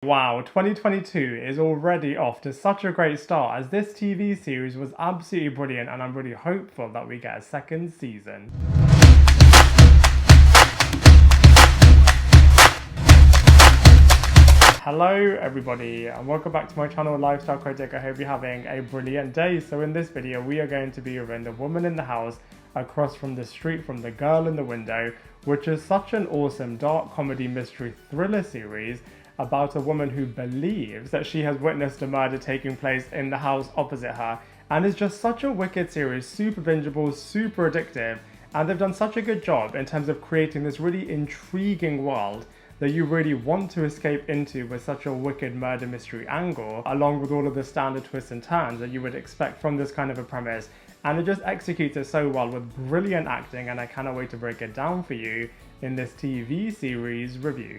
Wow, 2022 is already off to such a great start as this TV series was absolutely brilliant, and I'm really hopeful that we get a second season. Hello everybody and welcome back to my channel Lifestyle Critic. I hope you're having a brilliant day. So in this video we are going to be reviewing The Woman in the House Across from the Street from the Girl in the Window, which is such an awesome dark comedy mystery thriller series about a woman who believes that she has witnessed a murder taking place in the house opposite her, and is just such a wicked series, super bingeable, super addictive, and they've done such a good job in terms of creating this really intriguing world that you really want to escape into with such a wicked murder mystery angle, along with all of the standard twists and turns that you would expect from this kind of a premise. And it just executes it so well with brilliant acting, and I cannot wait to break it down for you in this TV series review.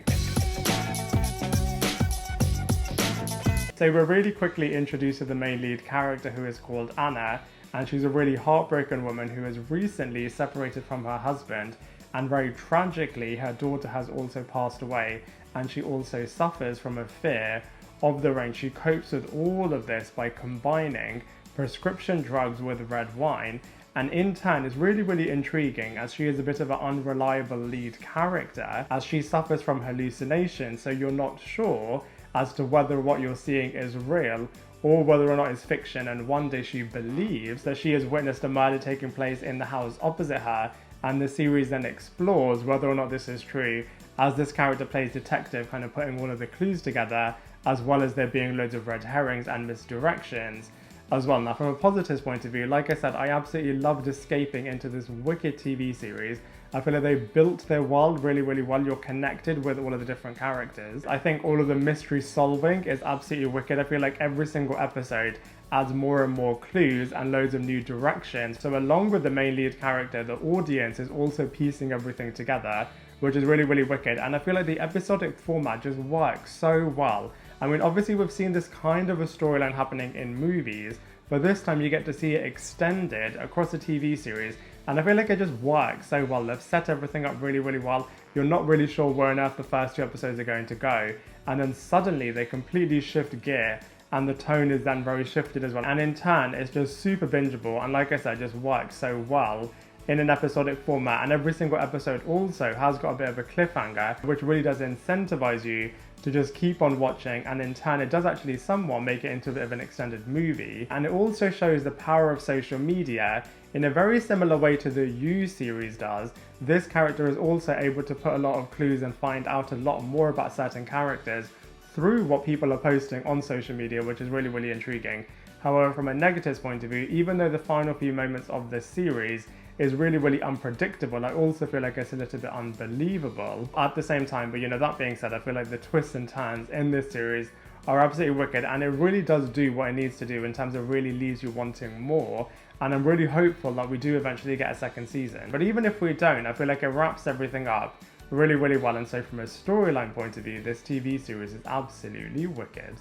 So we're really quickly introduced to the main lead character, who is called Anna, and she's a really heartbroken woman who has recently separated from her husband, and very tragically her daughter has also passed away, and she also suffers from a fear of the rain. She copes with all of this by combining prescription drugs with red wine, and in turn is really intriguing as she is a bit of an unreliable lead character as she suffers from hallucinations, so you're not sure as to whether what you're seeing is real or whether or not it's fiction. And one day she believes that she has witnessed a murder taking place in the house opposite her, and the series then explores whether or not this is true as this character plays detective, kind of putting all of the clues together, as well as there being loads of red herrings and misdirections as well. Now from a positive point of view, like I said, I absolutely loved escaping into this wicked TV series. I feel like they built their world really well. You're connected with all of the different characters. I think all of the mystery solving is absolutely wicked. I feel like every single episode adds more and more clues and loads of new directions. So along with the main lead character, the audience is also piecing everything together, which is really wicked. And I feel like the episodic format just works so well. I mean, obviously we've seen this kind of a storyline happening in movies, but this time you get to see it extended across a TV series, and I feel like it just works so well. They've set everything up really well. You're not really sure where on earth the first two episodes are going to go, and then suddenly they completely shift gear, and the tone is then very shifted as well. And in turn, it's just super bingeable, and like I said, just works so well in an episodic format. And every single episode also has got a bit of a cliffhanger, which really does incentivize you to just keep on watching, and in turn it does actually somewhat make it into a bit of an extended movie. And it also shows the power of social media in a very similar way to the You series does. This character is also able to put a lot of clues and find out a lot more about certain characters through what people are posting on social media, which is really intriguing. However, from a negatives point of view, even though the final few moments of this series is really unpredictable, I also feel like it's a little bit unbelievable at the same time. But you know, that being said, I feel like the twists and turns in this series are absolutely wicked, and it really does do what it needs to do in terms of really leaves you wanting more. And I'm really hopeful that we do eventually get a second season. But even if we don't, I feel like it wraps everything up really well. And so from a storyline point of view, this TV series is absolutely wicked.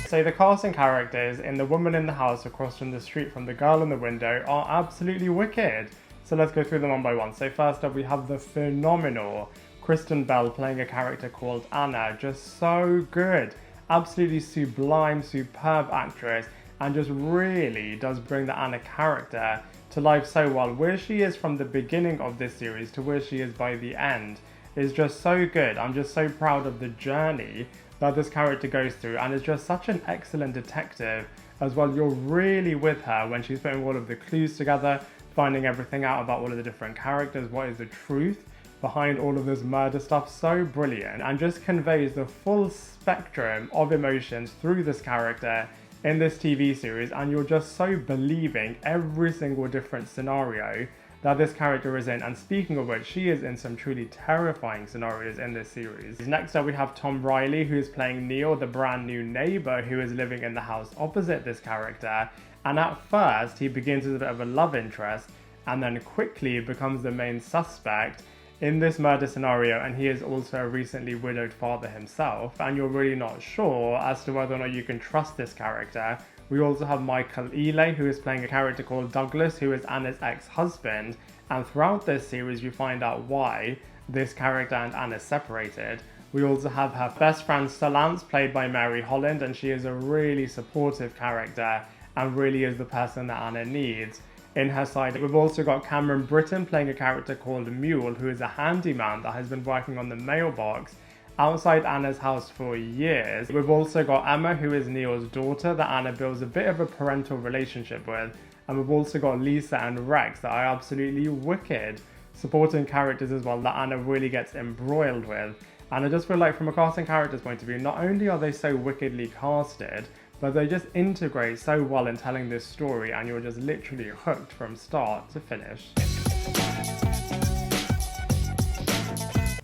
So the casting characters in The Woman in the House Across from the Street from the Girl in the Window are absolutely wicked. So let's go through them one by one. So first up we have the phenomenal Kristen Bell playing a character called Anna. Just so good. Absolutely sublime, superb actress, and just really does bring the Anna character to life so well. Where she is from the beginning of this series to where she is by the end is just so good. I'm just so proud of the journey that this character goes through, and is just such an excellent detective as well. You're really with her when she's putting all of the clues together, finding everything out about all of the different characters, what is the truth behind all of this murder stuff. So brilliant, and just conveys the full spectrum of emotions through this character in this TV series, and you're just so believing every single different scenario that this character is in. And speaking of which, she is in some truly terrifying scenarios in this series. Next up we have Tom Riley, who is playing Neil, the brand new neighbor who is living in the house opposite this character. And at first he begins as a bit of a love interest, and then quickly becomes the main suspect in this murder scenario, and he is also a recently widowed father himself, and you're really not sure as to whether or not you can trust this character. We also have Michael Ealy, who is playing a character called Douglas, who is Anna's ex-husband, and throughout this series you find out why this character and Anna separated. We also have her best friend Solance, played by Mary Holland, and she is a really supportive character and really is the person that Anna needs in her side. We've also got Cameron Britton playing a character called Mule, who is a handyman that has been working on the mailbox outside Anna's house for years. We've also got Emma, who is Neil's daughter that Anna builds a bit of a parental relationship with. And we've also got Lisa and Rex that are absolutely wicked supporting characters as well that Anna really gets embroiled with. And I just feel like from a casting character's point of view, not only are they so wickedly casted, but they just integrate so well in telling this story, and you're just literally hooked from start to finish.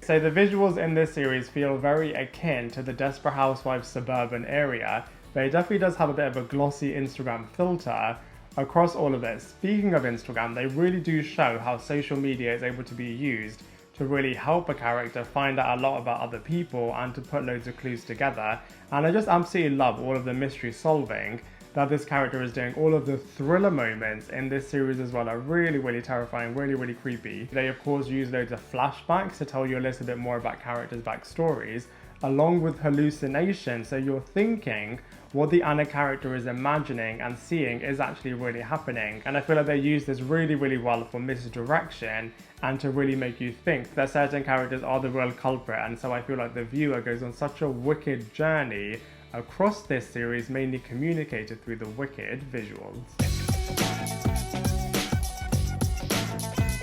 So the visuals in this series feel very akin to the Desperate Housewives suburban area, but it definitely does have a bit of a glossy Instagram filter across all of it. Speaking of Instagram, they really do show how social media is able to be used to really help a character find out a lot about other people and to put loads of clues together. And I just absolutely love all of the mystery solving that this character is doing. All of the thriller moments in this series as well are really, really terrifying, really, really creepy. They of course use loads of flashbacks to tell you a little bit more about characters' backstories, along with hallucinations, so you're thinking what the Anna character is imagining and seeing is actually really happening. And I feel like they use this really, really well for misdirection and to really make you think that certain characters are the real culprit. And so I feel like the viewer goes on such a wicked journey across this series, mainly communicated through the wicked visuals.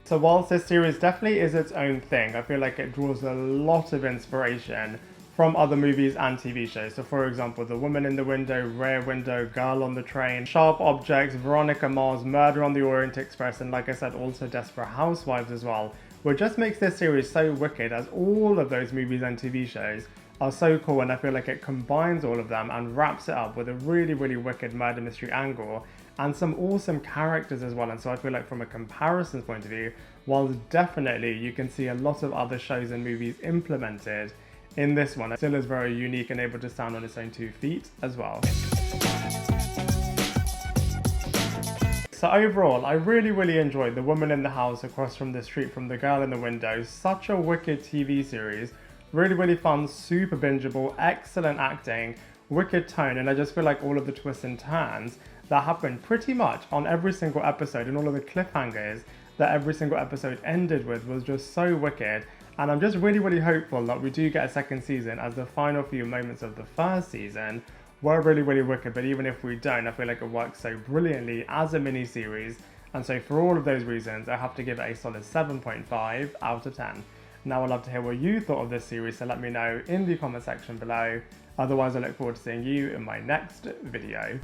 So whilst this series definitely is its own thing, I feel like it draws a lot of inspiration from other movies and TV shows. So for example, The Woman in the Window, Rear Window, Girl on the Train, Sharp Objects, Veronica Mars, Murder on the Orient Express, and like I said, also Desperate Housewives as well, which just makes this series so wicked, as all of those movies and TV shows are so cool, and I feel like it combines all of them and wraps it up with a really, really wicked murder mystery angle and some awesome characters as well. And so I feel like from a comparison point of view, while definitely you can see a lot of other shows and movies implemented in this one, it still is very unique and able to stand on its own 2 feet as well. So overall, I really, really enjoyed The Woman in the House Across from the Street from the Girl in the Window. Such a wicked TV series. Really, really fun, super bingeable, excellent acting, wicked tone, and I just feel like all of the twists and turns that happened pretty much on every single episode, and all of the cliffhangers that every single episode ended with was just so wicked. And I'm just really, really hopeful that we do get a second season, as the final few moments of the first season were really, really wicked. But even if we don't, I feel like it works so brilliantly as a mini-series. And so for all of those reasons, I have to give it a solid 7.5 out of 10. Now I'd love to hear what you thought of this series, so let me know in the comment section below. Otherwise, I look forward to seeing you in my next video.